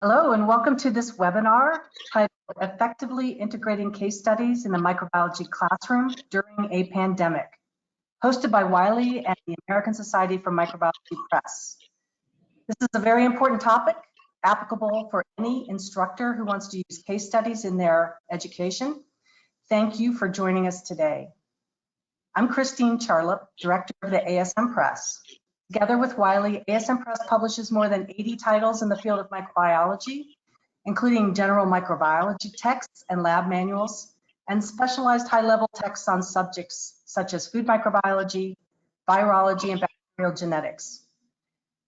Hello and welcome to this webinar titled Effectively Integrating Case Studies in the Microbiology Classroom During a Pandemic, hosted by Wiley and the American Society for Microbiology Press. This is a very important topic applicable for any instructor who wants to use case studies in their education. Thank you for joining us today. I'm Christine Charlip, Director of the ASM Press. Together with Wiley, ASM Press publishes more than 80 titles in the field of microbiology, including general microbiology texts and lab manuals, and specialized high-level texts on subjects such as food microbiology, virology, and bacterial genetics.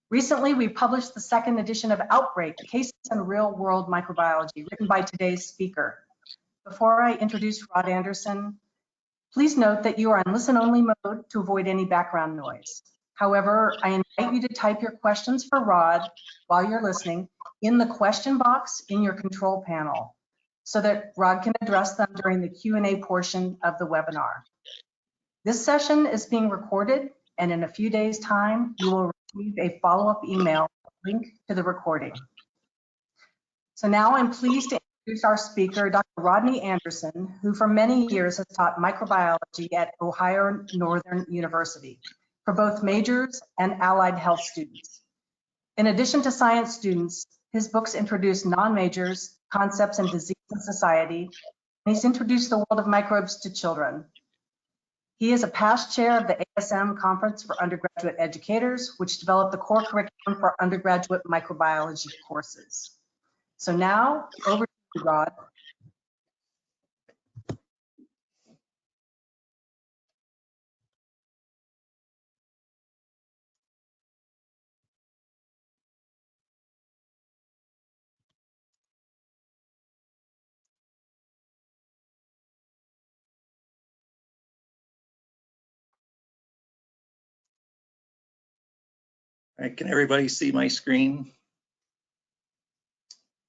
Recently, we published the second edition of Outbreak, Cases in Real-World Microbiology, written by today's speaker. Before I introduce Rod Anderson, please note that you are in listen-only mode to avoid any background noise. However, I invite you to type your questions for Rod while you're listening in the question box in your control panel so that Rod can address them during the Q&A portion of the webinar. This session is being recorded, and in a few days' time, you will receive a follow-up email link to the recording. So now I'm pleased to introduce our speaker, Dr. Rodney Anderson, who for many years has taught microbiology at Ohio Northern University for both majors and allied health students. In addition to science students, his books introduce non-majors, concepts in disease and society, and he's introduced the world of microbes to children. He is a past chair of the ASM Conference for Undergraduate Educators, which developed the core curriculum for undergraduate microbiology courses. So now, over to you, Rod. All right, can everybody see my screen?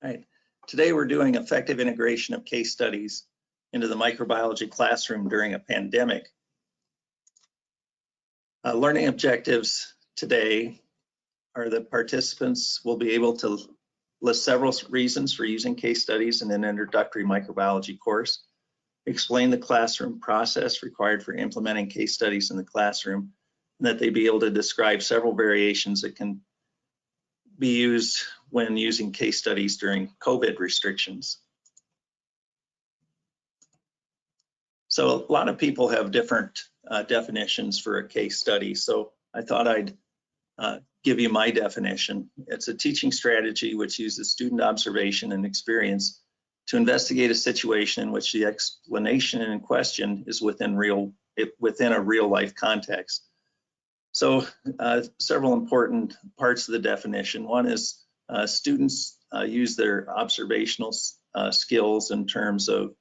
All right, today we're doing effective integration of case studies into the microbiology classroom during a pandemic. Learning objectives today are that participants will be able to list several reasons for using case studies in an introductory microbiology course, explain the classroom process required for implementing case studies in the classroom, and that they be able to describe several variations that can be used when using case studies during COVID restrictions. So a lot of people have different definitions for a case study, so I thought I'd give you my definition. It's a teaching strategy which uses student observation and experience to investigate a situation in which the explanation in question is within a real life context. So several important parts of the definition. One is students use their observational skills in terms of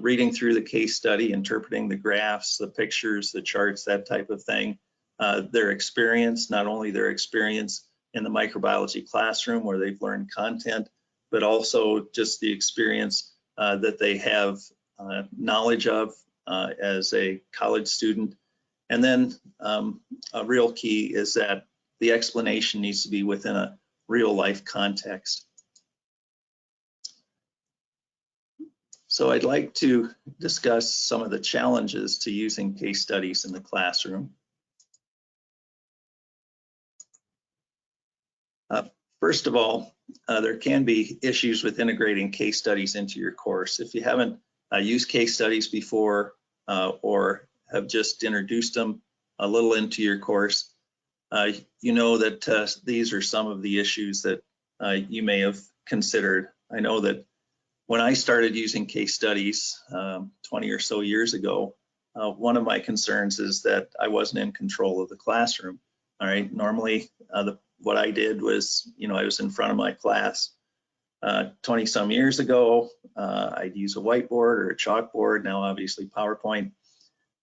reading through the case study, interpreting the graphs, the pictures, the charts, that type of thing. Their experience, not only their experience in the microbiology classroom where they've learned content, but also just the experience that they have knowledge of as a college student. And then a real key is that the explanation needs to be within a real life context. So I'd like to discuss some of the challenges to using case studies in the classroom. First of all, there can be issues with integrating case studies into your course. If you haven't used case studies before or have just introduced them a little into your course, you know that these are some of the issues that you may have considered. I know that when I started using case studies 20 or so years ago, one of my concerns is that I wasn't in control of the classroom. All right, normally what I did was, I was in front of my class 20 some years ago. I'd use a whiteboard or a chalkboard, now obviously PowerPoint.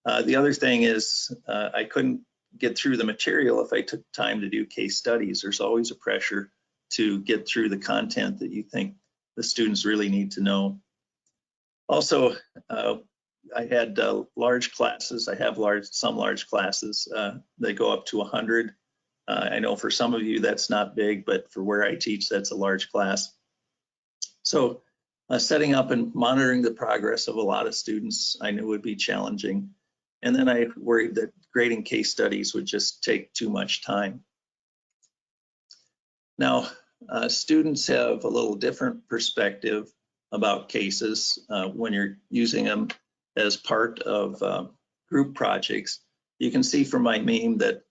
The other thing is I couldn't get through the material if I took time to do case studies. There's always a pressure to get through the content that you think the students really need to know. Also, I had large classes. I have some large classes that go up to 100. I know for some of you that's not big, but for where I teach, that's a large class. So setting up and monitoring the progress of a lot of students I knew would be challenging. And then I worried that grading case studies would just take too much time. Now, students have a little different perspective about cases when you're using them as part of group projects. You can see from my meme that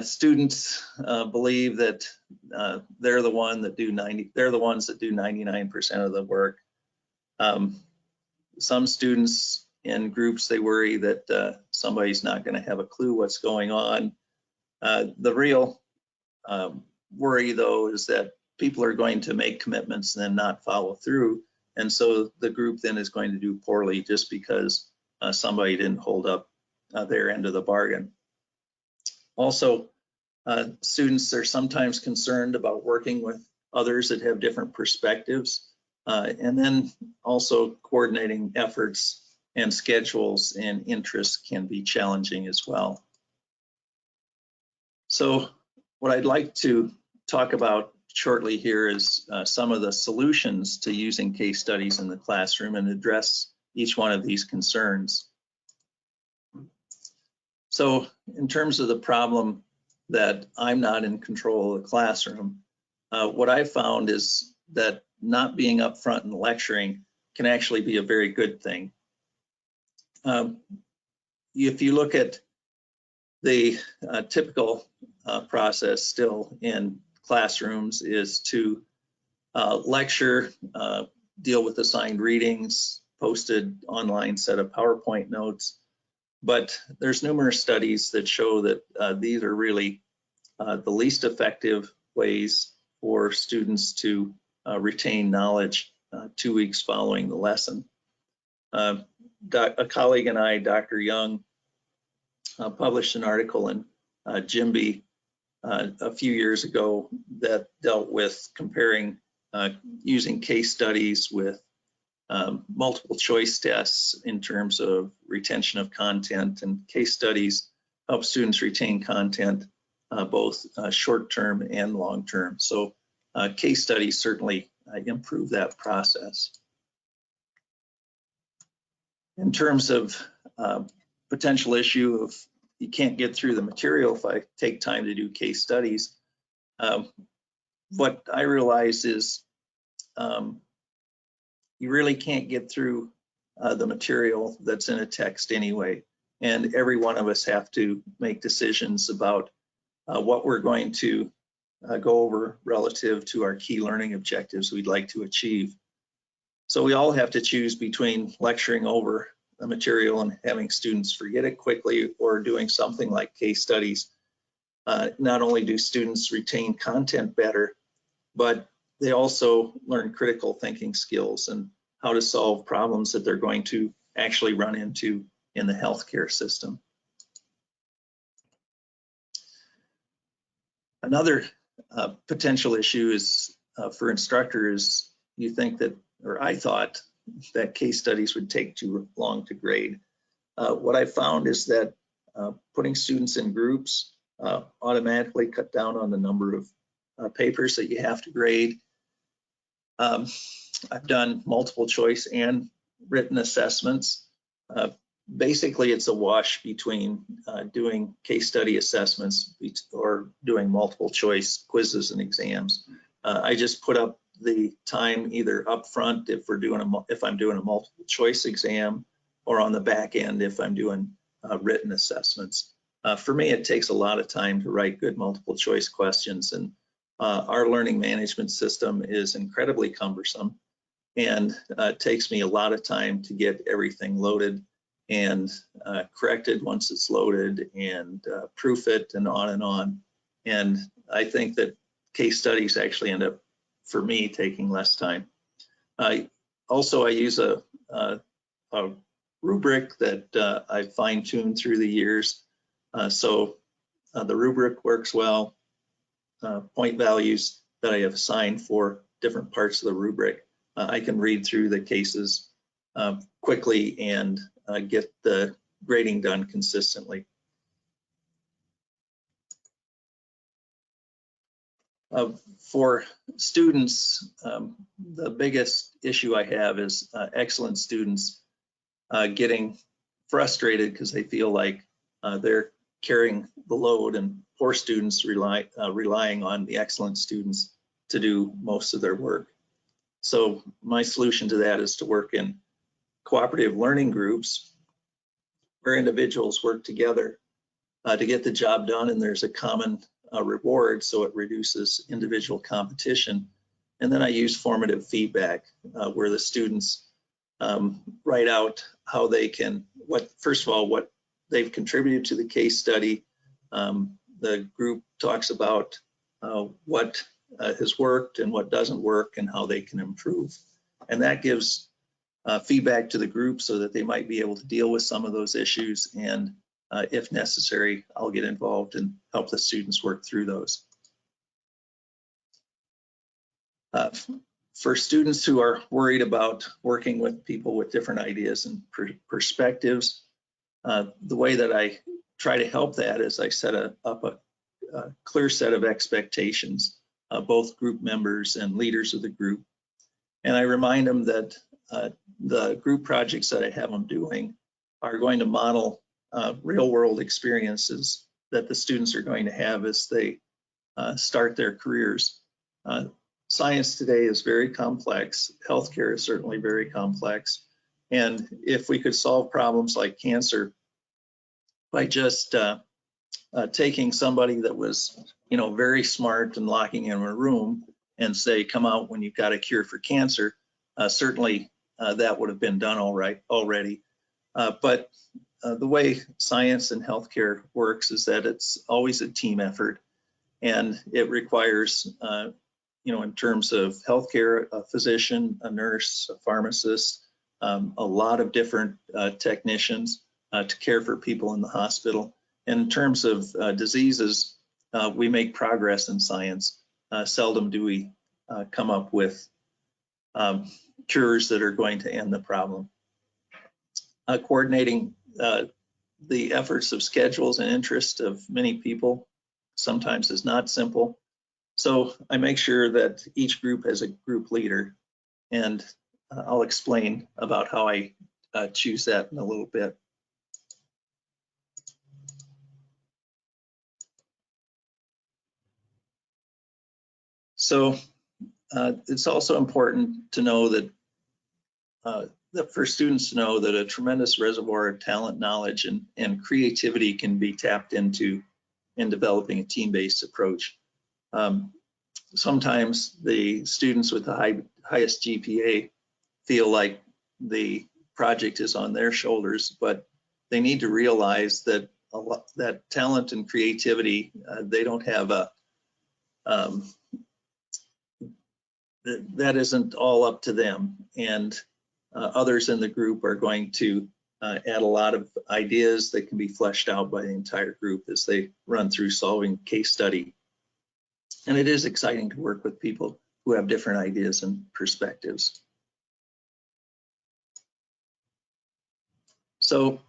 students believe that they're the ones that do 99% of the work. Some students in groups, they worry that somebody's not going to have a clue what's going on. The real worry, though, is that people are going to make commitments and then not follow through. And so the group then is going to do poorly just because somebody didn't hold up their end of the bargain. Also, students are sometimes concerned about working with others that have different perspectives, and then also coordinating efforts and schedules and interests can be challenging as well. So what I'd like to talk about shortly here is some of the solutions to using case studies in the classroom and address each one of these concerns. So in terms of the problem that I'm not in control of the classroom, what I found is that not being upfront and lecturing can actually be a very good thing. If you look at the typical process still in classrooms is to lecture, deal with assigned readings, posted online set of PowerPoint notes. But there's numerous studies that show that these are really the least effective ways for students to retain knowledge 2 weeks following the lesson. A colleague and I, Dr. Young, published an article in JIMBY a few years ago that dealt with comparing using case studies with multiple choice tests in terms of retention of content, and case studies help students retain content both short-term and long-term. So case studies certainly improve that process. In terms of potential issue of you can't get through the material if I take time to do case studies, what I realize is you really can't get through the material that's in a text anyway. And every one of us have to make decisions about what we're going to go over relative to our key learning objectives we'd like to achieve. So we all have to choose between lecturing over the material and having students forget it quickly, or doing something like case studies. Not only do students retain content better, but they also learn critical thinking skills and how to solve problems that they're going to actually run into in the healthcare system. Another potential issue is for instructors, you think that, or I thought that case studies would take too long to grade. What I found is that putting students in groups automatically cut down on the number of papers that you have to grade. I've done multiple choice and written assessments. Basically, it's a wash between doing case study assessments or doing multiple choice quizzes and exams. I just put up the time either up front if I'm doing a multiple choice exam, or on the back end if I'm doing written assessments. For me, it takes a lot of time to write good multiple choice questions, and our learning management system is incredibly cumbersome, and it takes me a lot of time to get everything loaded and corrected once it's loaded, and proof it, and on and on. And I think that case studies actually end up, for me, taking less time. Also, I use a rubric that I've fine-tuned through the years. So the rubric works well. Point values that I have assigned for different parts of the rubric, I can read through the cases quickly and get the grading done consistently. For students, the biggest issue I have is excellent students getting frustrated because they feel like they're carrying the load, and poor students relying on the excellent students to do most of their work. So my solution to that is to work in cooperative learning groups where individuals work together to get the job done, and there's a common reward, so it reduces individual competition. And then I use formative feedback where the students write out how they can, first of all, what they've contributed to the case study. The group talks about what has worked and what doesn't work and how they can improve. And that gives feedback to the group so that they might be able to deal with some of those issues. And if necessary, I'll get involved and help the students work through those. For students who are worried about working with people with different ideas and perspectives, the way that I try to help that is I set up a clear set of expectations, both group members and leaders of the group. And I remind them that the group projects that I have them doing are going to model real world experiences that the students are going to have as they start their careers. Science today is very complex. Healthcare is certainly very complex. And if we could solve problems like cancer by just taking somebody that was, very smart and locking him in a room and say, come out when you've got a cure for cancer, certainly that would have been done already. But the way science and healthcare works is that it's always a team effort, and it requires, in terms of healthcare, a physician, a nurse, a pharmacist, a lot of different technicians to care for people in the hospital. And in terms of diseases, we make progress in science. Seldom do we come up with cures that are going to end the problem. Coordinating the efforts of schedules and interests of many people sometimes is not simple. So I make sure that each group has a group leader, and I'll explain about how I choose that in a little bit. So it's also important to know that for students to know that a tremendous reservoir of talent, knowledge, and creativity can be tapped into in developing a team-based approach. Sometimes the students with the highest GPA feel like the project is on their shoulders, but they need to realize that that talent and creativity, they don't have that isn't all up to them, and others in the group are going to add a lot of ideas that can be fleshed out by the entire group as they run through solving case study. And it is exciting to work with people who have different ideas and perspectives. So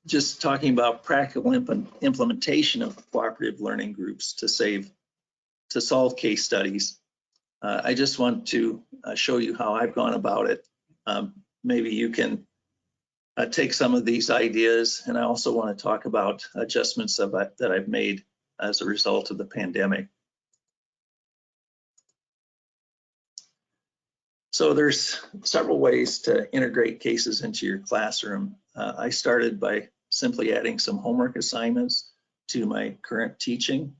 just talking about practical implementation of cooperative learning groups to solve case studies. I just want to show you how I've gone about it. Maybe you can take some of these ideas, and I also want to talk about adjustments that I've made as a result of the pandemic. So there's several ways to integrate cases into your classroom. I started by simply adding some homework assignments to my current teaching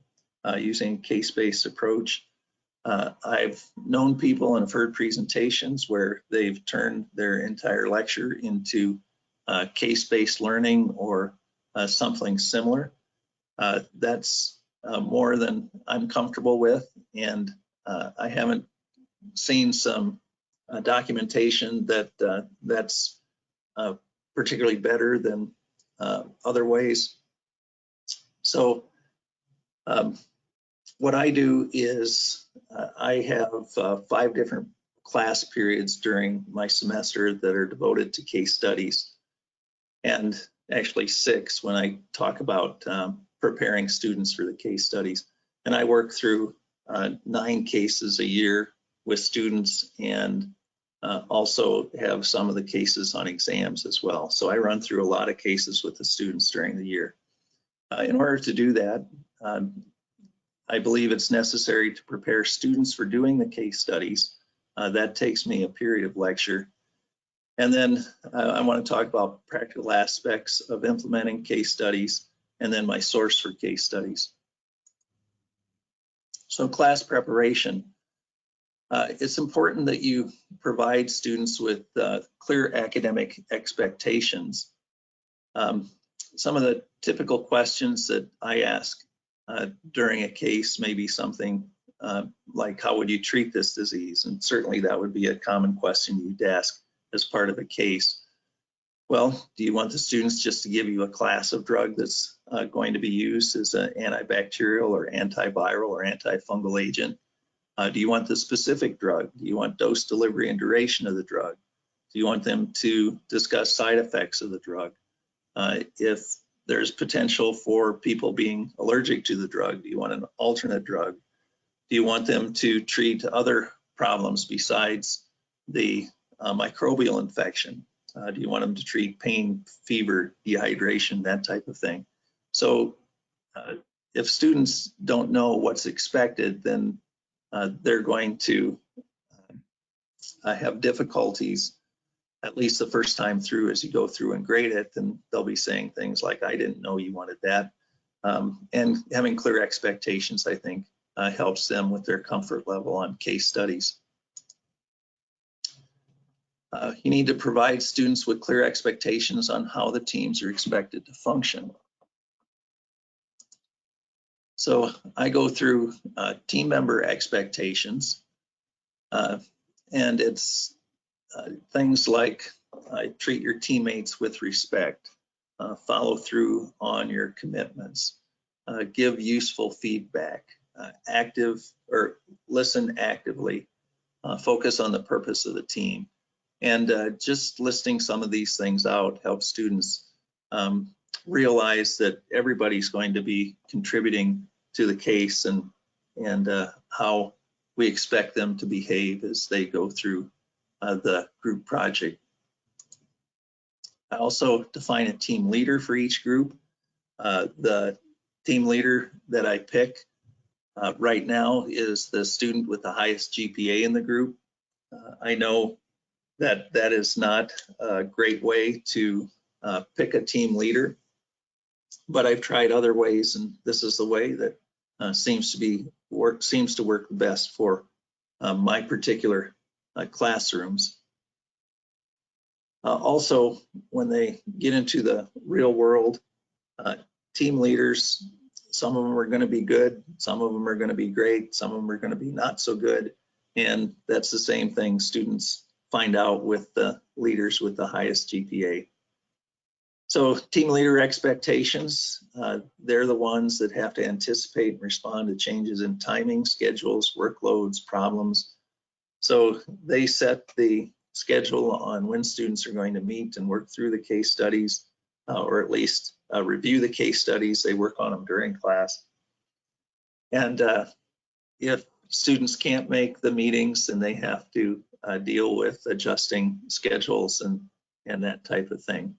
using case-based approach. I've known people and have heard presentations where they've turned their entire lecture into case-based learning or something similar. That's more than I'm comfortable with, and I haven't seen some documentation that that's particularly better than other ways. So what I do is I have 5 different class periods during my semester that are devoted to case studies, and actually 6 when I talk about preparing students for the case studies. And I work through 9 cases a year with students, and also have some of the cases on exams as well. So I run through a lot of cases with the students during the year. In order to do that, I believe it's necessary to prepare students for doing the case studies. That takes me a period of lecture. And then I want to talk about practical aspects of implementing case studies, and then my source for case studies. So class preparation. It's important that you provide students with clear academic expectations. Some of the typical questions that I ask during a case may be something like, how would you treat this disease? And certainly that would be a common question you'd ask as part of a case. Well, do you want the students just to give you a class of drug that's going to be used as an antibacterial or antiviral or antifungal agent? Do you want the specific drug? Do you want dose, delivery, and duration of the drug? Do you want them to discuss side effects of the drug? If there's potential for people being allergic to the drug, do you want an alternate drug? Do you want them to treat other problems besides the microbial infection? Do you want them to treat pain, fever, dehydration, that type of thing? So if students don't know what's expected, then they're going to have difficulties, at least the first time through. As you go through and grade it, then they'll be saying things like, I didn't know you wanted that. And having clear expectations, I think, helps them with their comfort level on case studies. You need to provide students with clear expectations on how the teams are expected to function. So I go through team member expectations, and it's things like treat your teammates with respect, follow through on your commitments, give useful feedback, listen actively, focus on the purpose of the team. And just listing some of these things out helps students realize that everybody's going to be contributing to the case, and how we expect them to behave as they go through the group project. I also define a team leader for each group. The team leader that I pick right now is the student with the highest GPA in the group. I know that that is not a great way to pick a team leader, but I've tried other ways, and this is the way that seems to work the best for my particular classrooms. Also, when they get into the real world, team leaders, some of them are going to be good, some of them are going to be great, some of them are going to be not so good, and that's the same thing students find out with the leaders with the highest GPA. So team leader expectations, they're the ones that have to anticipate and respond to changes in timing, schedules, workloads, problems. So they set the schedule on when students are going to meet and work through the case studies, or at least review the case studies. They work on them during class. And if students can't make the meetings, then they have to deal with adjusting schedules and that type of thing.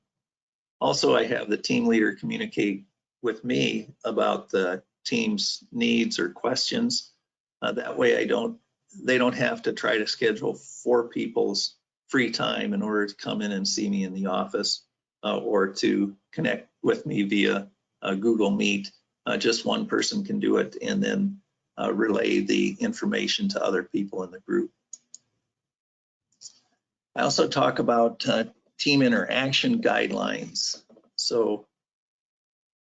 Also, I have the team leader communicate with me about the team's needs or questions. That way they don't have to try to schedule 4 people's free time in order to come in and see me in the office, or to connect with me via Google Meet. Just one person can do it, and then relay the information to other people in the group. I also talk about team interaction guidelines. So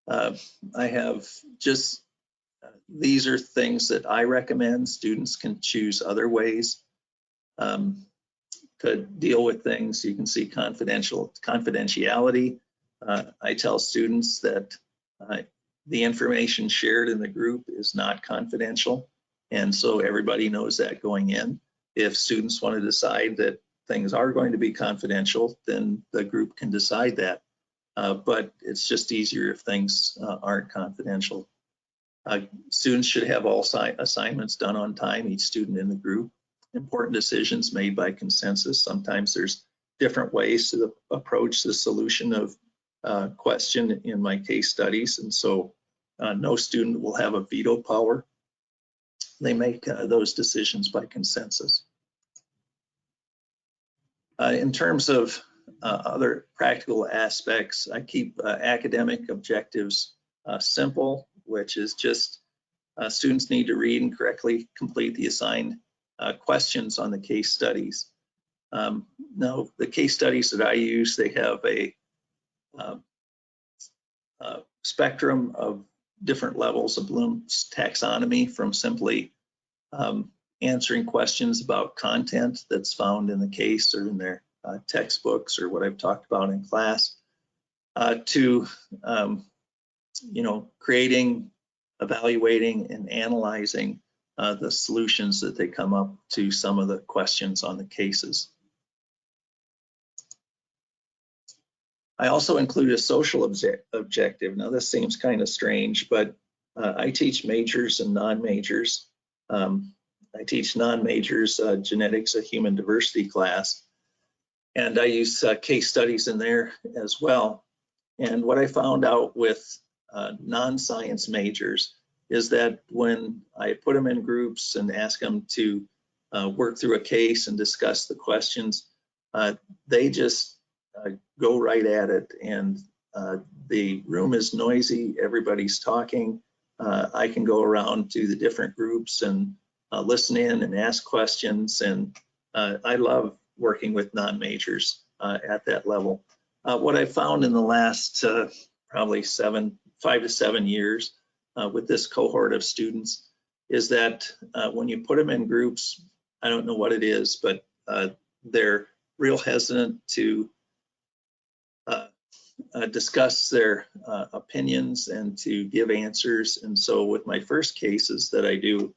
I have just, these are things that I recommend. Students can choose other ways to deal with things. You can see confidentiality. I tell students that the information shared in the group is not confidential, and so everybody knows that going in. If students want to decide that things are going to be confidential, then the group can decide that. but it's just easier if things aren't confidential. Students should have all assignments done on time, each student in the group. Important decisions made by consensus. Sometimes there's different ways to approach the solution of question in my case studies, and so no student will have a veto power. They make those decisions by consensus. In terms of other practical aspects, I keep academic objectives simple, which is just students need to read and correctly complete the assigned questions on the case studies. Now, the case studies that I use, they have a spectrum of different levels of Bloom's taxonomy, from simply answering questions about content that's found in the case or in their textbooks or what I've talked about in class, to creating, evaluating, and analyzing the solutions that they come up to some of the questions on the cases. I also include a social objective. Now, this seems kind of strange, but I teach majors and non-majors. I teach non-majors genetics, a human diversity class, and I use case studies in there as well. And what I found out with non-science majors is that when I put them in groups and ask them to work through a case and discuss the questions, they just go right at it, and the room is noisy, everybody's talking. I can go around to the different groups and listen in and ask questions, and I love working with non-majors at that level. What I found in the last probably 5 to 7 years with this cohort of students is that when you put them in groups, I don't know what it is, but they're real hesitant to discuss their opinions and to give answers. And so with my first cases that I do,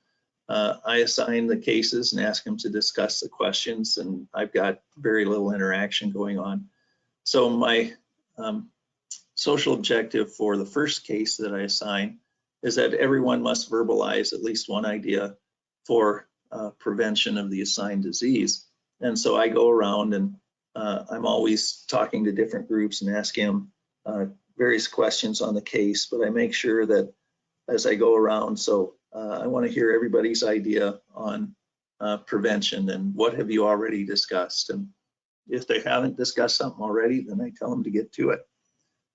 I assign the cases and ask them to discuss the questions, and I've got very little interaction going on. So my social objective for the first case that I assign is that everyone must verbalize at least one idea for prevention of the assigned disease. And so I go around and I'm always talking to different groups and asking them various questions on the case, but I make sure that as I go around, so I want to hear everybody's idea on prevention and what have you already discussed. And if they haven't discussed something already, then I tell them to get to it.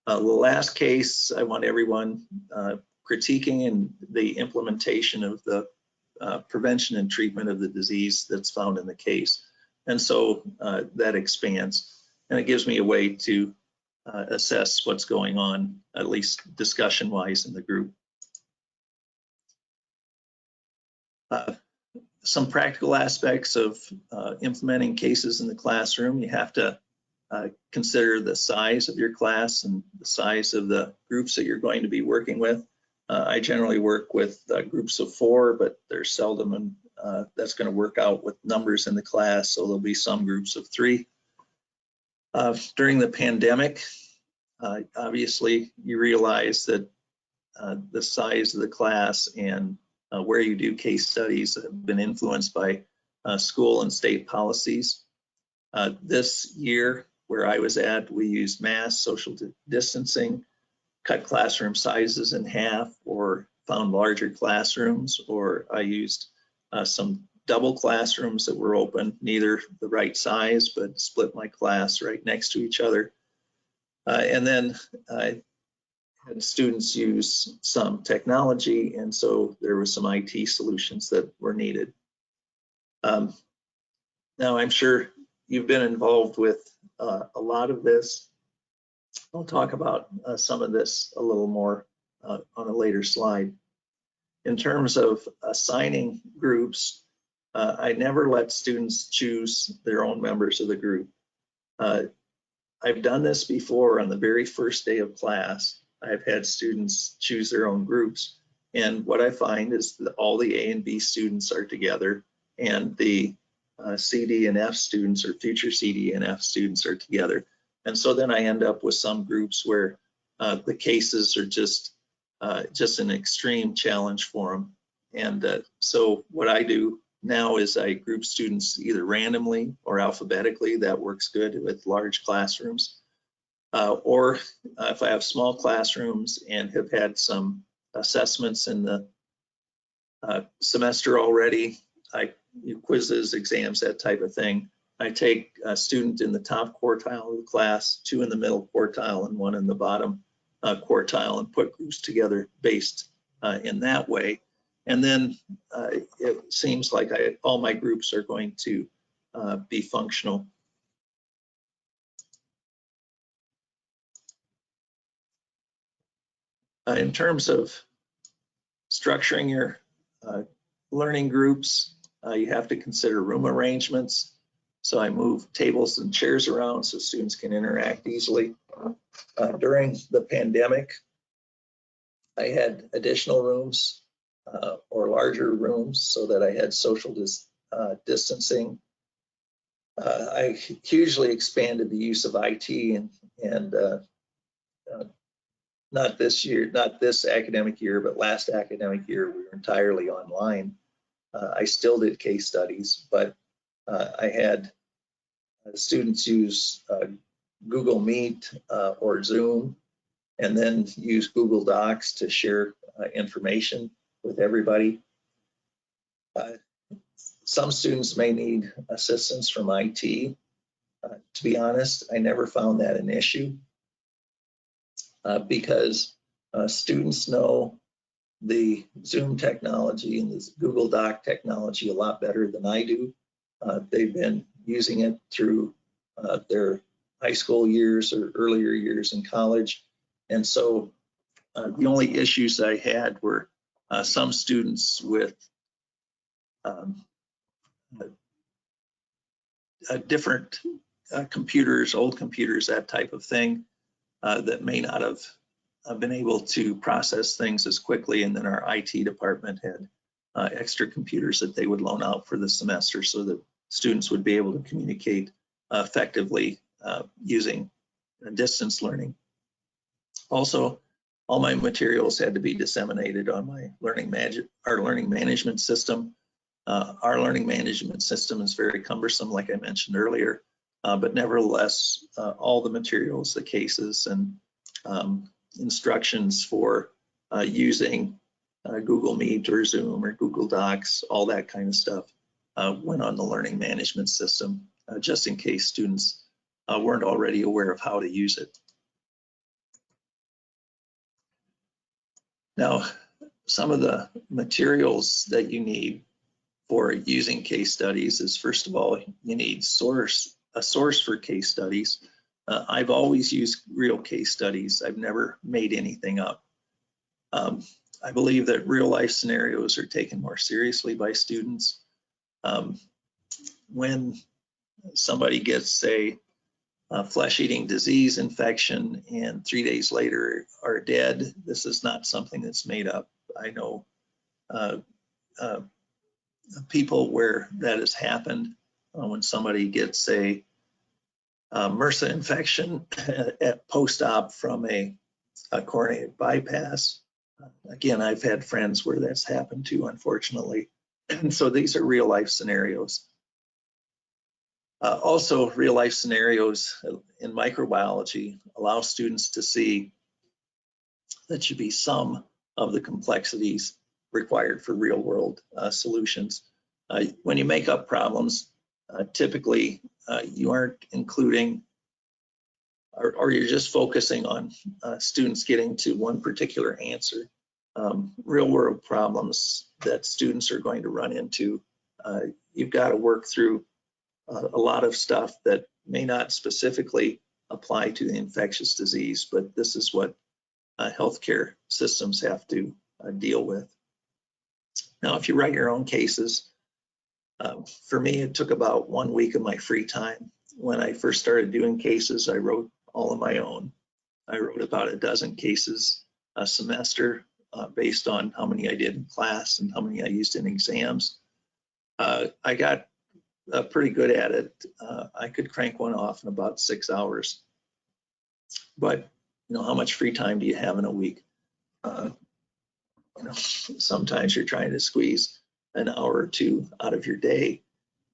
The last case, I want everyone critiquing and the implementation of the prevention and treatment of the disease that's found in the case. And so that expands, and it gives me a way to assess what's going on, at least discussion-wise, in the group. Some practical aspects of implementing cases in the classroom. You have to consider the size of your class and the size of the groups that you're going to be working with. I generally work with groups of 4, but there's seldom that's going to work out with numbers in the class, so there'll be some groups of 3. During the pandemic, obviously you realize that the size of the class and where you do case studies have been influenced by school and state policies. This year, where I was at, we used mass social distancing, cut classroom sizes in half, or found larger classrooms, or I used some double classrooms that were open, neither the right size, but split my class right next to each other. And then I had students use some technology, and so there were some IT solutions that were needed. Now, I'm sure you've been involved with a lot of this. I'll talk about some of this a little more on a later slide. In terms of assigning groups, I never let students choose their own members of the group. I've done this before on the very first day of class. I've had students choose their own groups, and what I find is that all the A and B students are together, and the C, D, and F students, or future C, D, and F students, are together. And so then I end up with some groups where the cases are just an extreme challenge for them. And so what I do now is I group students either randomly or alphabetically. That works good with large classrooms. Or if I have small classrooms and have had some assessments in the semester already, quizzes, exams, that type of thing, I take a student in the top quartile of the class, 2 in the middle quartile, and 1 in the bottom quartile, and put groups together based in that way. And then it seems like all my groups are going to be functional. In terms of structuring your learning groups, you have to consider room arrangements. So I move tables and chairs around so students can interact easily. During the pandemic, I had additional rooms or larger rooms so that I had social distancing. I hugely expanded the use of IT, and not this year, not this academic year, but last academic year, we were entirely online. I still did case studies, but I had students use Google Meet or Zoom, and then use Google Docs to share information with everybody. Some students may need assistance from IT. To be honest, I never found that an issue because students know the Zoom technology and the Google Doc technology a lot better than I do. They've been using it through their high school years or earlier years in college. And so the only issues I had were some students with different computers, old computers, that type of thing, that may not have been able to process things as quickly. And then our IT department had extra computers that they would loan out for the semester so that students would be able to communicate effectively using distance learning. Also, all my materials had to be disseminated on my learning management system. Our learning management system is very cumbersome, like I mentioned earlier, but nevertheless, all the materials, the cases, and instructions for using Google Meet or Zoom or Google Docs, all that kind of stuff went on the learning management system, just in case students weren't already aware of how to use it. Now, some of the materials that you need for using case studies is, first of all, you need a source for case studies. I've always used real case studies. I've never made anything up. I believe that real life scenarios are taken more seriously by students. When somebody gets, say, a flesh-eating disease infection and 3 days later are dead, this is not something that's made up. I know people where that has happened when somebody gets a MRSA infection at post-op from a coronary bypass. Again, I've had friends where that's happened too, unfortunately. And so these are real life scenarios. Also, real life scenarios in microbiology allow students to see that should be some of the complexities required for real world solutions. When you make up problems, typically you aren't including or you're just focusing on students getting to one particular answer. Real world problems that students are going to run into, you've got to work through a lot of stuff that may not specifically apply to the infectious disease, but this is what healthcare systems have to deal with. Now, if you write your own cases, for me, it took about 1 week of my free time. When I first started doing cases, I wrote all of my own. I wrote about a dozen cases a semester based on how many I did in class and how many I used in exams. I got pretty good at it. I could crank one off in about 6 hours. But how much free time do you have in a week? Sometimes you're trying to squeeze an hour or two out of your day.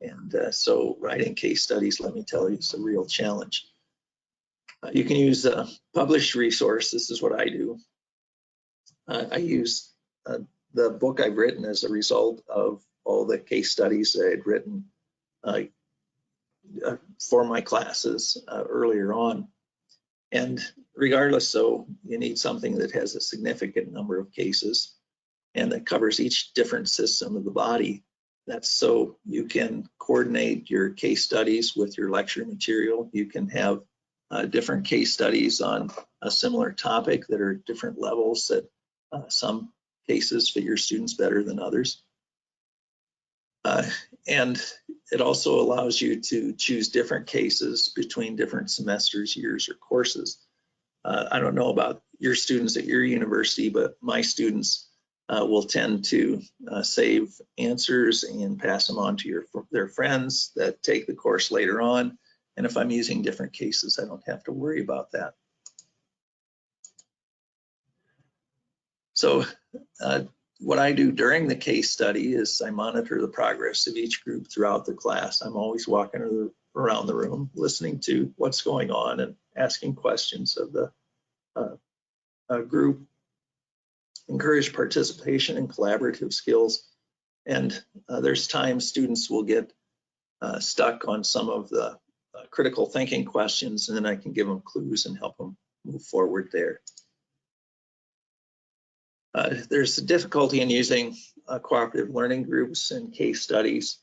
And so writing case studies, let me tell you, is a real challenge. You can use a published resource. This is what I do. I use the book I've written as a result of all the case studies that I'd written for my classes earlier on. And regardless, so you need something that has a significant number of cases and that covers each different system of the body. That's so you can coordinate your case studies with your lecture material. You can have different case studies on a similar topic that are different levels, that some cases fit your students better than others. And it also allows you to choose different cases between different semesters, years, or courses. I don't know about your students at your university, but my students will tend to save answers and pass them on to their friends that take the course later on. And if I'm using different cases, I don't have to worry about that. So what I do during the case study is I monitor the progress of each group throughout the class. I'm always walking around the room, listening to what's going on and asking questions of the group. Encourage participation and collaborative skills. And there's times students will get stuck on some of the critical thinking questions, and then I can give them clues and help them move forward there. There's a difficulty in using cooperative learning groups and case studies.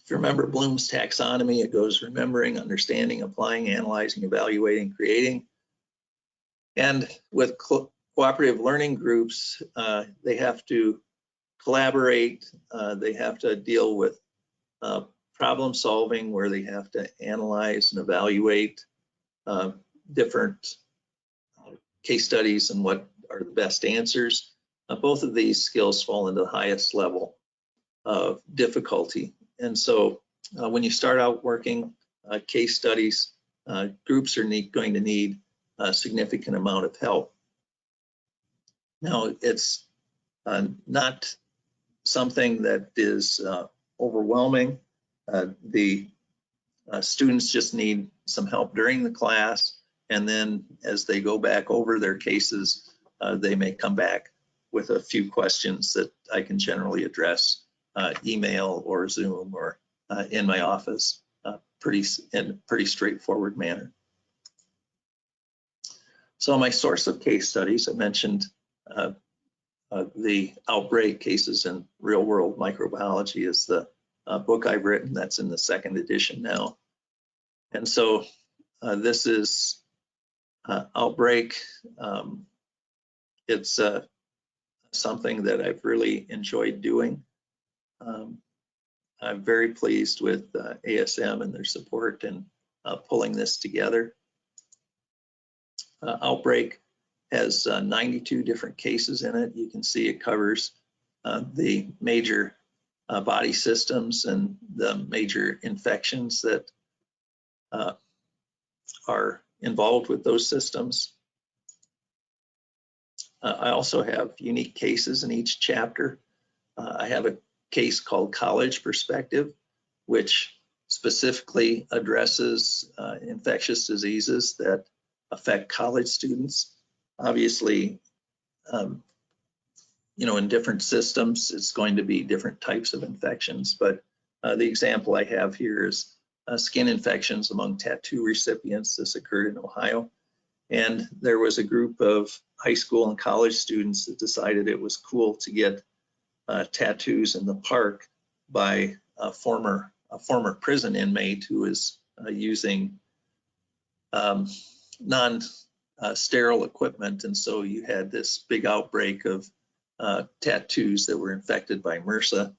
If you remember Bloom's taxonomy, it goes remembering, understanding, applying, analyzing, evaluating, creating. And with cooperative learning groups, they have to collaborate, they have to deal with problem solving, where they have to analyze and evaluate different case studies and what are the best answers. Both of these skills fall into the highest level of difficulty. And so when you start out working case studies, groups are going to need a significant amount of help. Now, it's not something that is overwhelming. The students just need some help during the class, and then as they go back over their cases, they may come back with a few questions that I can generally address email or Zoom or in my office in a pretty straightforward manner. So my source of case studies, I mentioned the Outbreak Cases in Real-World Microbiology is the book I've written. That's in the 2nd edition now. And so this is Outbreak. It's something that I've really enjoyed doing. I'm very pleased with ASM and their support in pulling this together. Outbreak has 92 different cases in it. You can see it covers the major body systems and the major infections that are involved with those systems. I also have unique cases in each chapter. I have a case called College Perspective, which specifically addresses infectious diseases that affect college students. Obviously, in different systems, it's going to be different types of infections, but the example I have here is skin infections among tattoo recipients. This occurred in Ohio, and there was a group of high school and college students that decided it was cool to get tattoos in the park by a former prison inmate who was using non-sterile equipment, and so you had this big outbreak of tattoos that were infected by MRSA.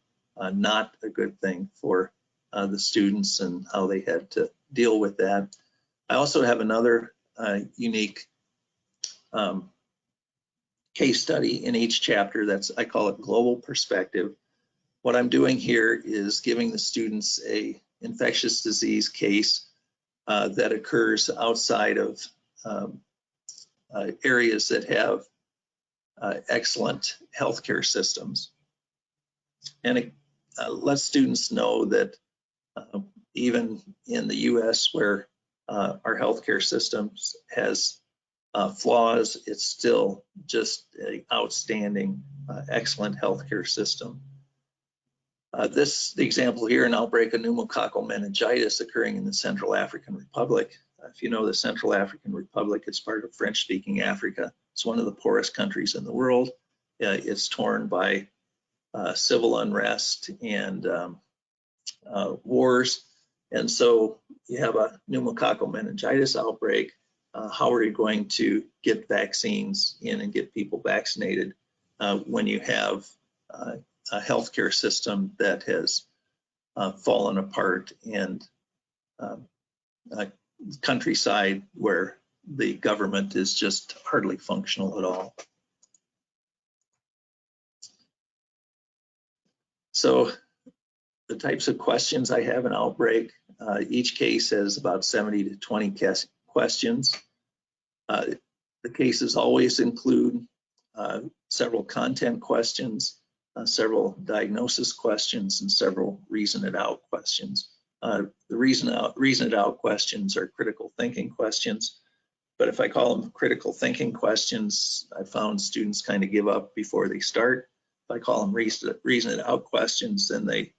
Not a good thing for the students and how they had to deal with that. I also have another unique case study in each chapter. I call it Global Perspective. What I'm doing here is giving the students a infectious disease case that occurs outside of areas that have excellent healthcare systems. And it lets students know that even in the US, where our healthcare systems has flaws, it's still just an outstanding, excellent healthcare system. The example here, an outbreak of pneumococcal meningitis occurring in the Central African Republic. If you know the Central African Republic, it's part of French-speaking Africa. It's one of the poorest countries in the world. It's torn by civil unrest and wars. And so you have a pneumococcal meningitis outbreak. How are you going to get vaccines in and get people vaccinated when you have a healthcare system that has fallen apart and a countryside where the government is just hardly functional at all? So the types of questions I have in Outbreak, each case has about 70 to 20 questions. The cases always include several content questions, several diagnosis questions, and several reason it out questions. The reason it out questions are critical thinking questions, but if I call them critical thinking questions, I found students kind of give up before they start. If I call them reason it out questions, then they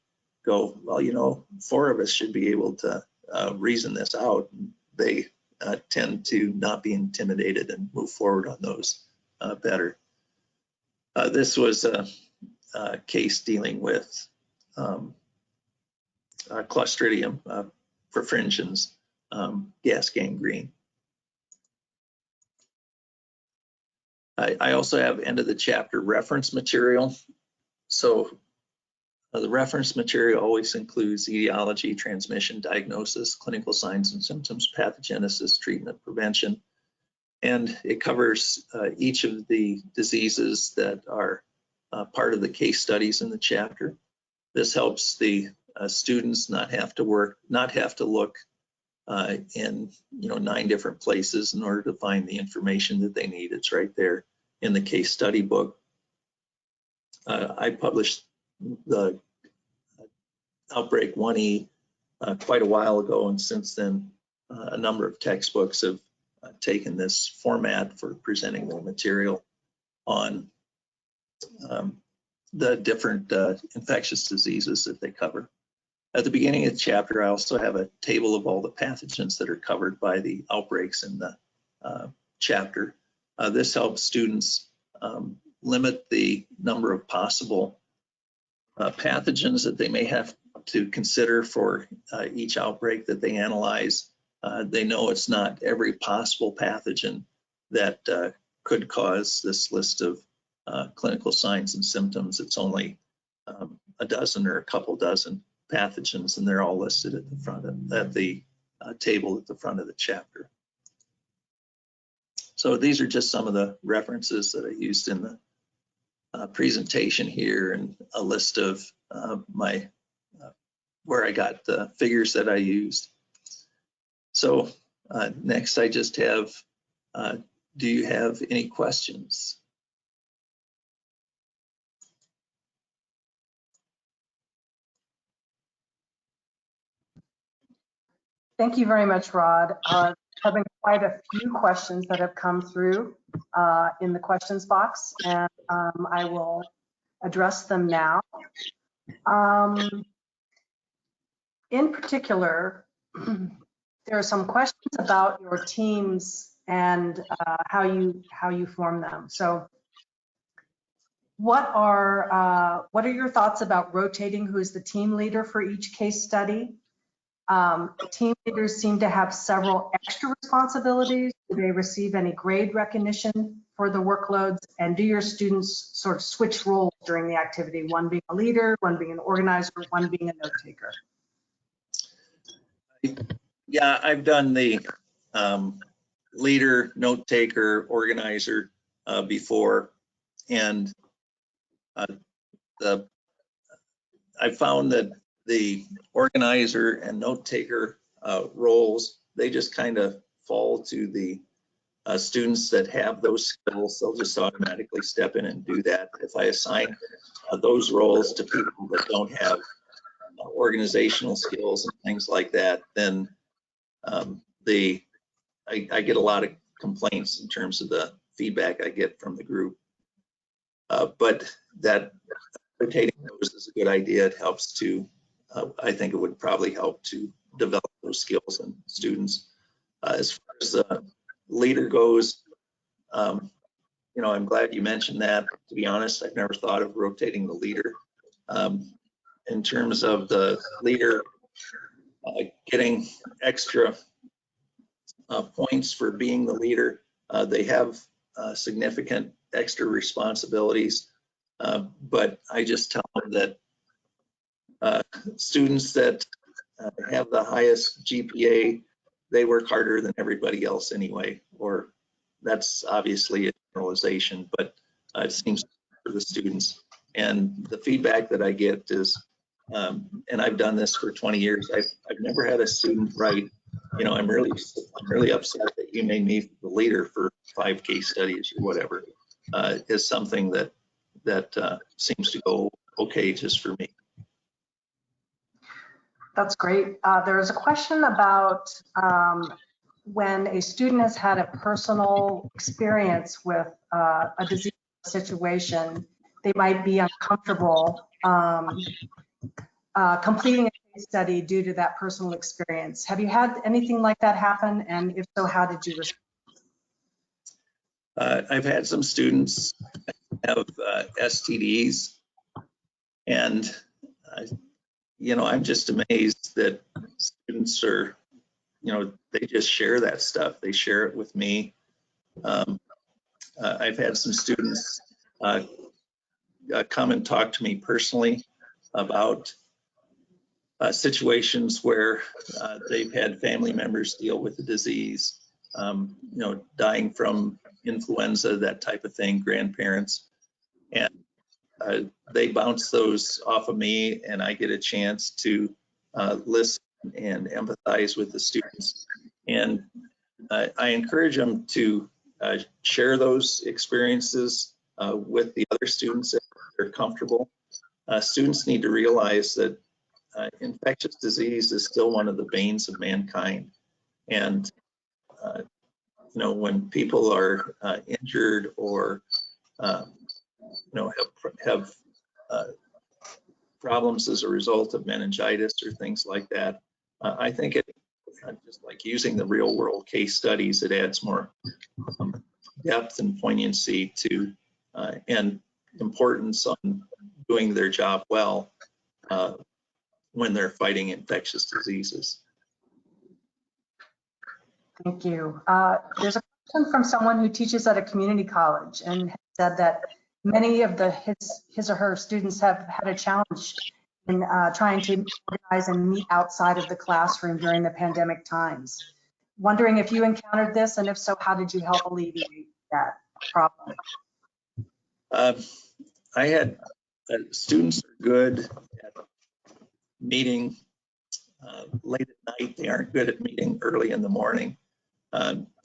go, well, you know, 4 of us should be able to reason this out. They tend to not be intimidated and move forward on those better. This was a case dealing with Clostridium perfringens, gas gangrene. I also have end of the chapter reference material. So the reference material always includes etiology, transmission, diagnosis, clinical signs and symptoms, pathogenesis, treatment, prevention, and it covers each of the diseases that are part of the case studies in the chapter. This helps the students not have to look in 9 different places in order to find the information that they need. It's right there in the case study book. I published the Outbreak 1E quite a while ago, and since then a number of textbooks have taken this format for presenting their material on the different infectious diseases that they cover. At the beginning of the chapter, I also have a table of all the pathogens that are covered by the outbreaks in the chapter. This helps students limit the number of possible pathogens that they may have to consider for each outbreak that they analyze. They know it's not every possible pathogen that could cause this list of clinical signs and symptoms. It's only a dozen or a couple dozen pathogens, and they're all listed at the front of the table at the front of the chapter. So these are just some of the references that I used in the presentation here, and a list of my where I got the figures that I used. So next I just have, do you have any questions? Thank you very much, Rod. There have been quite a few questions that have come through in the questions box, and I will address them now. In particular, there are some questions about your teams and how you form them. So what are your thoughts about rotating who is the team leader for each case study? Team leaders seem to have several extra responsibilities. Do they receive any grade recognition for the workloads? And do your students sort of switch roles during the activity, one being a leader, one being an organizer, one being a note taker? Yeah, I've done the leader, note taker, organizer before, and I found that the organizer and note taker roles, they just kind of fall to the students that have those skills, they'll just automatically step in and do that. If I assign those roles to people that don't have organizational skills and things like that, then I get a lot of complaints in terms of the feedback I get from the group. But that rotating those is a good idea. It helps to, I think it would probably help to develop those skills in students. As far as the leader goes, you know, I'm glad you mentioned that. To be honest, I've never thought of rotating the leader. In terms of the leader getting extra points for being the leader, they have significant extra responsibilities, but I just tell them that students that have the highest GPA, they work harder than everybody else anyway, or that's obviously a generalization, but it seems for the students. And the feedback that I get is, and I've done this for 20 years, I've never had a student write, you know, I'm really upset that you made me the leader for 5 case studies or whatever, is something that seems to go okay just for me. That's great. There's a question about when a student has had a personal experience with a disease situation, they might be uncomfortable completing a case study due to that personal experience. Have you had anything like that happen? And if so, how did you respond? I've had some students have STDs, and you know, I'm just amazed that students are, you know, they just share that stuff. They share it with me. I've had some students come and talk to me personally about situations where they've had family members deal with the disease, you know, dying from influenza, that type of thing, grandparents. And they bounce those off of me, and I get a chance to listen and empathize with the students. And I encourage them to share those experiences with the other students if they're comfortable. Students need to realize that infectious disease is still one of the banes of mankind. And, you know, when people are injured or, you know, have problems as a result of meningitis or things like that, I think it, just like using the real world case studies, it adds more depth and poignancy to and importance on doing their job well when they're fighting infectious diseases. Thank you. There's a question from someone who teaches at a community college and said that many of his or her students have had a challenge in trying to organize and meet outside of the classroom during the pandemic times. Wondering if you encountered this, and if so, how did you help alleviate that problem? I had students are good at meeting late at night. They aren't good at meeting early in the morning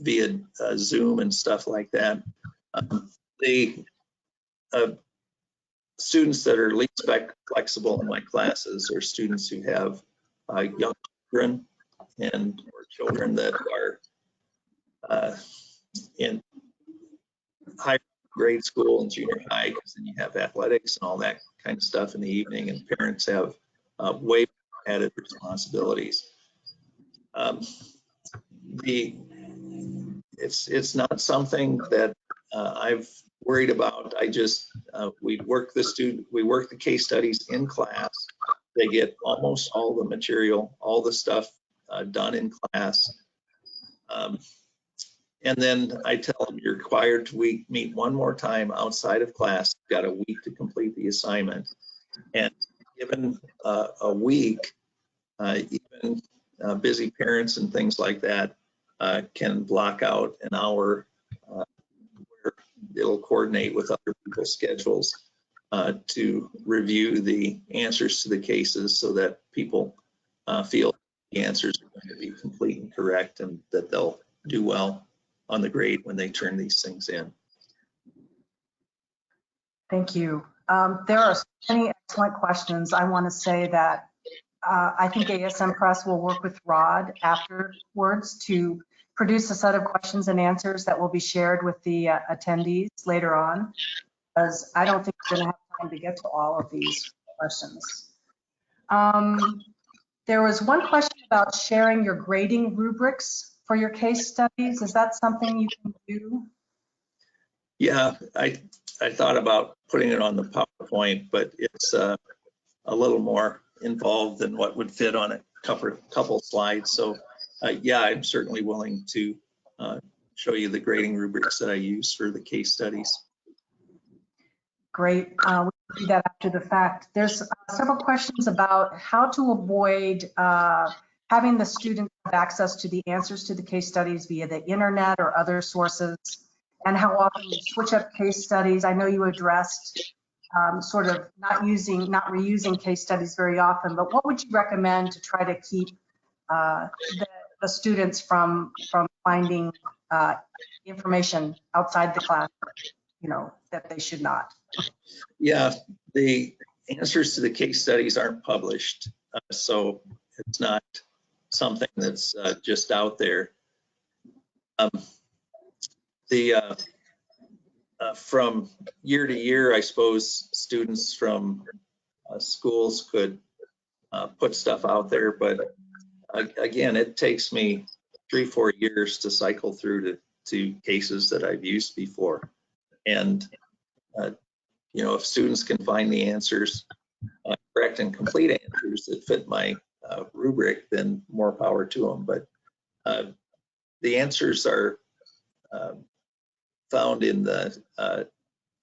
via Zoom and stuff like that. The students that are least flexible in my classes are students who have young children and or children that are in high grade school and junior high, because then you have athletics and all that kind of stuff in the evening, and parents have way added responsibilities. It's not something that I've worried about. I just we work the case studies in class. They get almost all the material, all the stuff done in class. And then I tell them you're required to meet one more time outside of class. You've got a week to complete the assignment. And given a week, even busy parents and things like that can block out an hour where it'll coordinate with other people's schedules to review the answers to the cases so that people feel the answers are going to be complete and correct and that they'll do well. on the grade when they turn these things in. Thank you. There are so many excellent questions. I want to say that I think ASM Press will work with Rod afterwards to produce a set of questions and answers that will be shared with the attendees later on, because I don't think we're going to have time to get to all of these questions. There was one question about sharing your grading rubrics for your case studies. Is that something you can do? Yeah, I thought about putting it on the PowerPoint, but it's a little more involved than what would fit on a couple slides. So yeah, I'm certainly willing to show you the grading rubrics that I use for the case studies. Great. We'll do that after the fact. There's several questions about how to avoid having the students have access to the answers to the case studies via the internet or other sources, and how often you switch up case studies. I know you addressed sort of not reusing case studies very often, but what would you recommend to try to keep the students from finding information outside the class, you know, that they should not? Yeah, the answers to the case studies aren't published, so it's not something that's just out there. From year to year, I suppose students from schools could put stuff out there, but again, it takes me 3-4 years to cycle through to cases that I've used before. And you know, if students can find the answers, correct and complete answers that fit my rubric, then more power to them. But the answers are found in the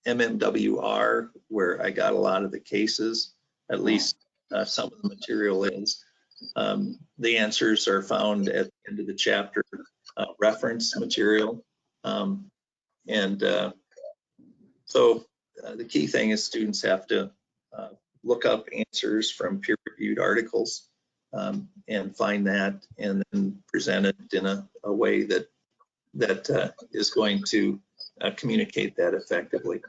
MMWR, where I got a lot of the cases, at least some of the material is. The answers are found at the end of the chapter reference material. So the key thing is students have to look up answers from peer-reviewed articles and find that, and then present it in a way that is going to communicate that effectively.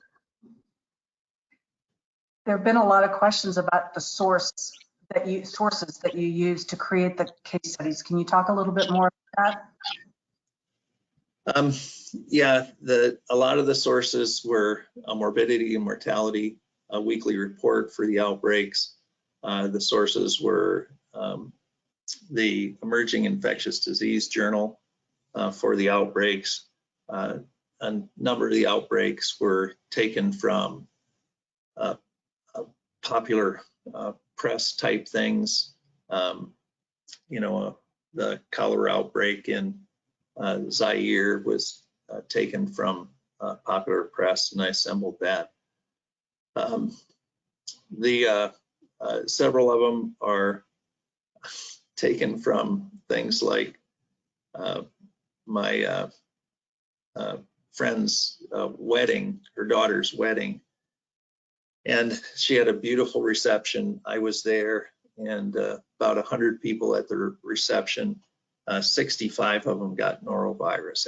There have been a lot of questions about the sources that you use to create the case studies. Can you talk a little bit more about that? Yeah, a lot of the sources were a morbidity and mortality, a weekly report for the outbreaks. The sources were the Emerging Infectious Disease Journal for the outbreaks. A number of the outbreaks were taken from popular press type things. You know, the cholera outbreak in Zaire was taken from popular press, and I assembled that. Several of them are taken from things like my friend's wedding, her daughter's wedding, and she had a beautiful reception. I was there, and about 100 people at the reception. 65 of them got norovirus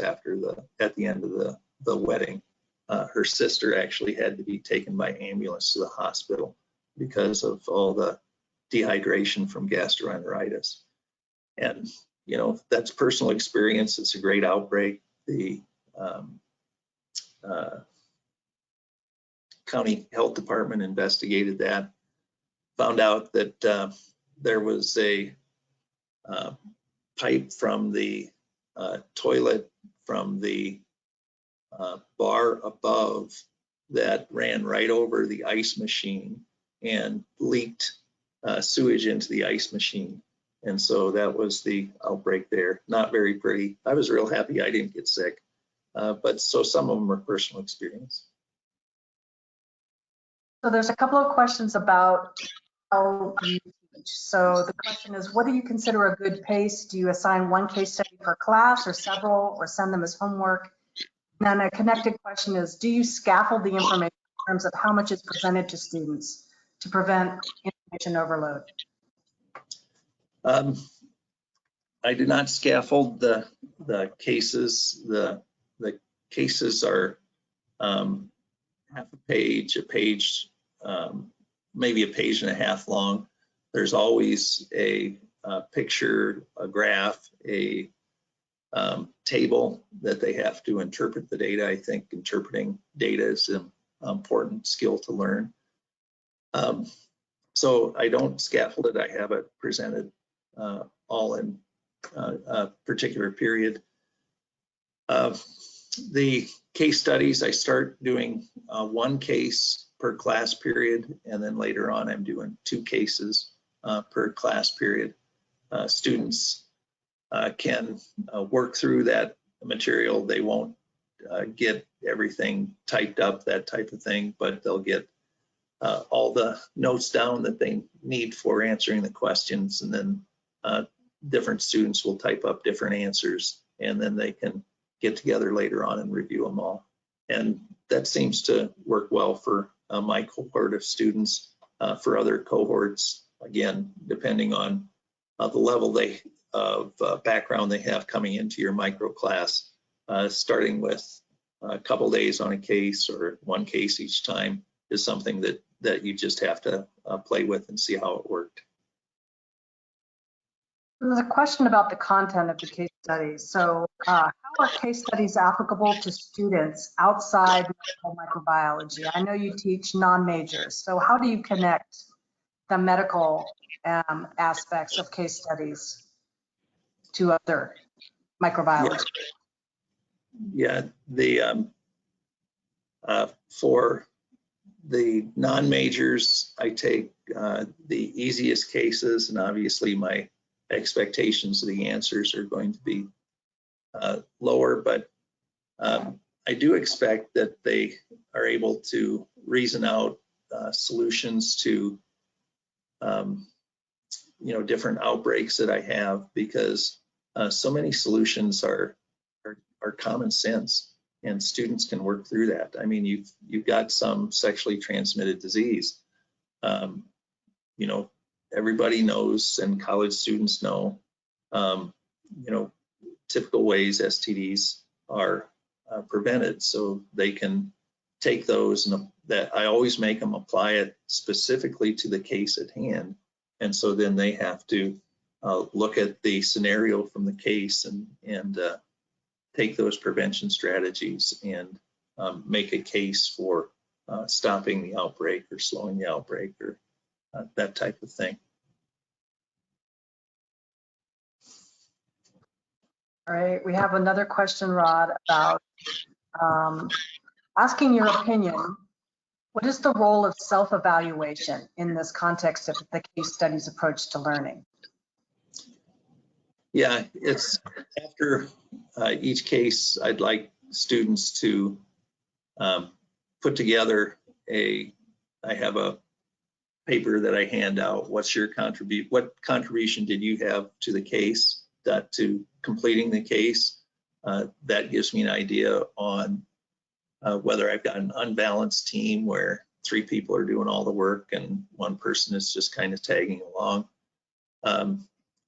at the end of the wedding. Her sister actually had to be taken by ambulance to the hospital because of all the dehydration from gastroenteritis. And you know, that's personal experience. It's a great outbreak. The county health department investigated that, found out that there was a pipe from the toilet from the bar above that ran right over the ice machine and leaked sewage into the ice machine. And so that was the outbreak there. Not very pretty. I was real happy I didn't get sick. But so some of them are personal experience. So there's a couple of questions about how you teach. So the question is, what do you consider a good pace? Do you assign one case study per class or several, or send them as homework? And then a connected question is, do you scaffold the information in terms of how much is presented to students to prevent information overload? I do not scaffold the cases. cases are half a page, maybe a page and a half long. There's always a picture, a graph, a table that they have to interpret the data. I think interpreting data is an important skill to learn. So I don't scaffold it. I have it presented all in a particular period. The case studies, I start doing one case per class period, and then later on I'm doing 2 cases per class period. Students can work through that material. They won't get everything typed up, that type of thing, but they'll get all the notes down that they need for answering the questions, and then different students will type up different answers, and then they can get together later on and review them all. And that seems to work well for my cohort of students. For other cohorts, again, depending on the level of background they have coming into your micro class, starting with a couple days on a case or 1 case each time is something that you just have to play with and see how it worked. There's a question about the content of the case studies. So how are case studies applicable to students outside medical microbiology? I know you teach non-majors, so how do you connect the medical aspects of case studies to other microbiology? Yeah, for the non-majors, I take the easiest cases, and obviously my expectations of the answers are going to be lower, but I do expect that they are able to reason out solutions to different outbreaks that I have, because so many solutions are common sense, and students can work through that. I mean, you've got some sexually transmitted disease. Everybody knows, and college students know, typical ways STDs are prevented, so they can take those, and that I always make them apply it specifically to the case at hand. And so then they have to look at the scenario from the case and take those prevention strategies and make a case for stopping the outbreak or slowing the outbreak or that type of thing. All right, we have another question, Rod, about asking your opinion. What is the role of self-evaluation in this context of the case studies approach to learning? Yeah, it's after each case, I'd like students to put together I have a paper that I hand out. What contribution did you have to the case, to completing the case? That gives me an idea on whether I've got an unbalanced team where 3 people are doing all the work and 1 person is just kind of tagging along.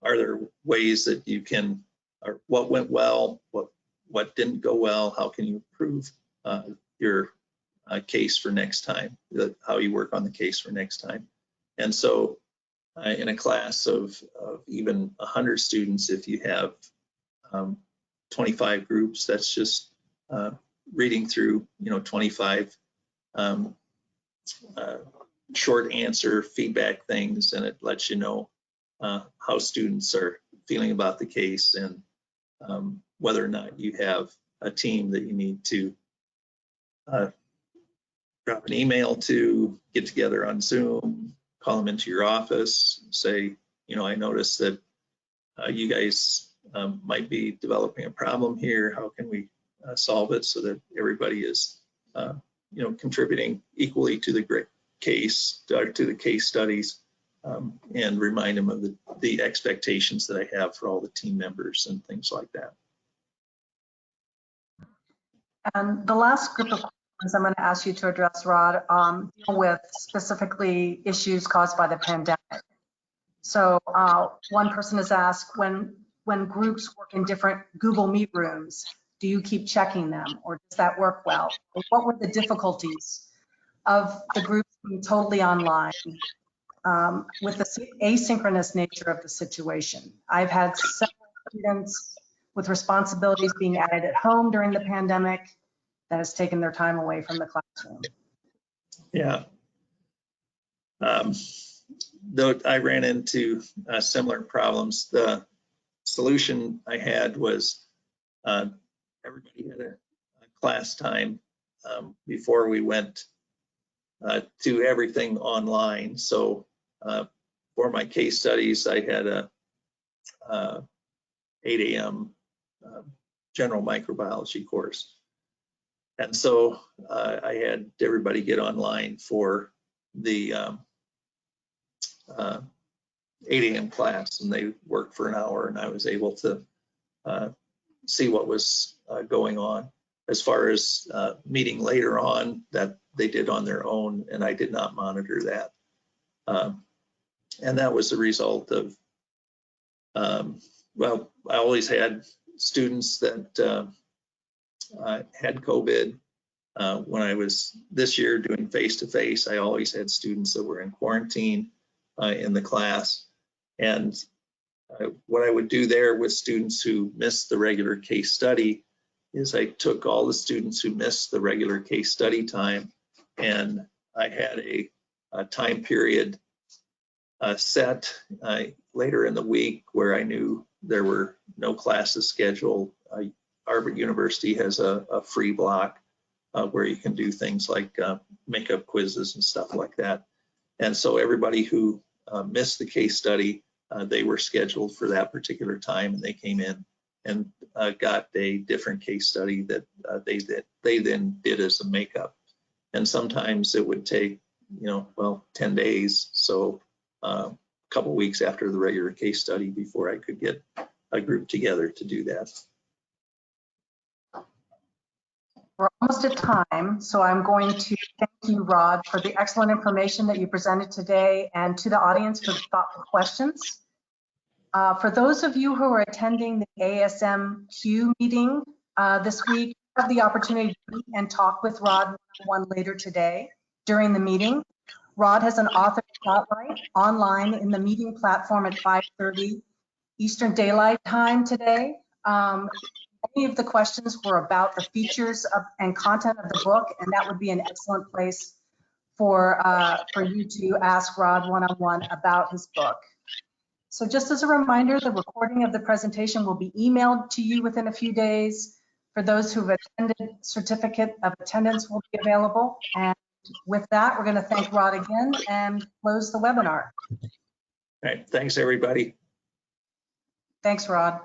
Are there ways that you can, or what went well, what didn't go well? How can you improve your case for next time? How you work on the case for next time? And so in a class of even 100 students, if you have 25 groups, that's just reading through 25 short answer feedback things, and it lets you know how students are feeling about the case, and whether or not you have a team that you need to drop an email to, get together on Zoom, call them into your office, say, I noticed that you guys might be developing a problem here. How can we solve it so that everybody is contributing equally to the case, to the case studies, and remind them of the expectations that I have for all the team members and things like that. And the last group of questions I'm going to ask you to address, Rod, deal with specifically issues caused by the pandemic. So one person has asked, when groups work in different Google Meet rooms, Do you keep checking them, or does that work well? Or what were the difficulties of the groups being totally online with the asynchronous nature of the situation? I've had several students with responsibilities being added at home during the pandemic that has taken their time away from the classroom. Yeah. Though I ran into similar problems, the solution I had was everybody had a class time before we went to everything online. So for my case studies, I had a 8 a.m. general microbiology course. And so I had everybody get online for the 8 a.m. class, and they worked for an hour, and I was able to see what was going on. As far as meeting later on, that they did on their own, and I did not monitor that. And that was the result of, well, I always had students that had COVID. When I was this year doing face-to-face, I always had students that were in quarantine in the class. And what I would do there with students who missed the regular case study is I took all the students who missed the regular case study time, and I had a time period set later in the week where I knew there were no classes scheduled. Harvard University has a free block where you can do things like make up quizzes and stuff like that. And so everybody who missed the case study, they were scheduled for that particular time, and they came in and got a different case study that they then did as a makeup. And sometimes it would take, 10 days. So a couple weeks after the regular case study before I could get a group together to do that. We're almost at time, so I'm going to thank you, Rod, for the excellent information that you presented today, and to the audience for the thoughtful questions. For those of you who are attending the ASMQ meeting this week, you have the opportunity to meet and talk with Rod one-on-one later today during the meeting. Rod has an author spotlight online in the meeting platform at 5:30 Eastern Daylight Time today. Many of the questions were about the features and content of the book, and that would be an excellent place for you to ask Rod one-on-one about his book. So just as a reminder, the recording of the presentation will be emailed to you within a few days. For those who've attended, certificate of attendance will be available. And with that, we're going to thank Rod again and close the webinar. All right, thanks everybody. Thanks, Rod.